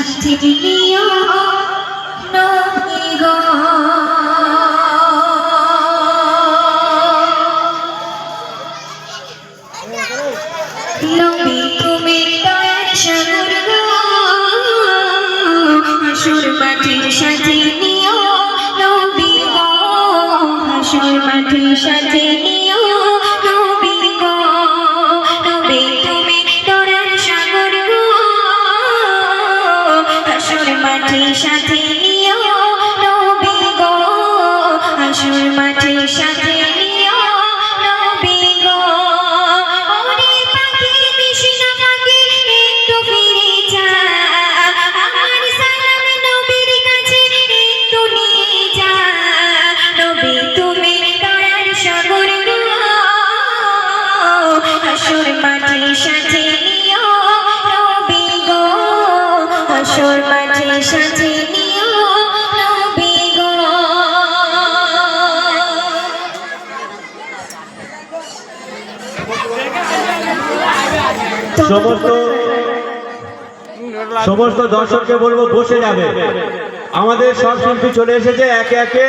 সাথে নিও নবী গো নবী তুমি দয়ার সাগর গো হাসর মাঠের সাথে নিও নবী গো হাসর মাঠের সাথে নিও নবী গো নবী তুমি দয়ার সাগর গো হাসর মাঠের সাথে নিও নবী গো হাসর মাঠের সাথে নিও নবী গো ওরে পাখি মিশনা পাখি একটু ফিরে যা আমার সালাম নবীর কাছে একটু নিয়ে যা নবী তুমি দয়ার সাগর গো হাসর মাঠের সাথে নিও নবী গো হাসর মাঠের সাথে নিও নবী গো সমস্ত দর্শককে বলবো বসে যাবে। আমাদের সব শিল্পী চলে এসেছে একে একে।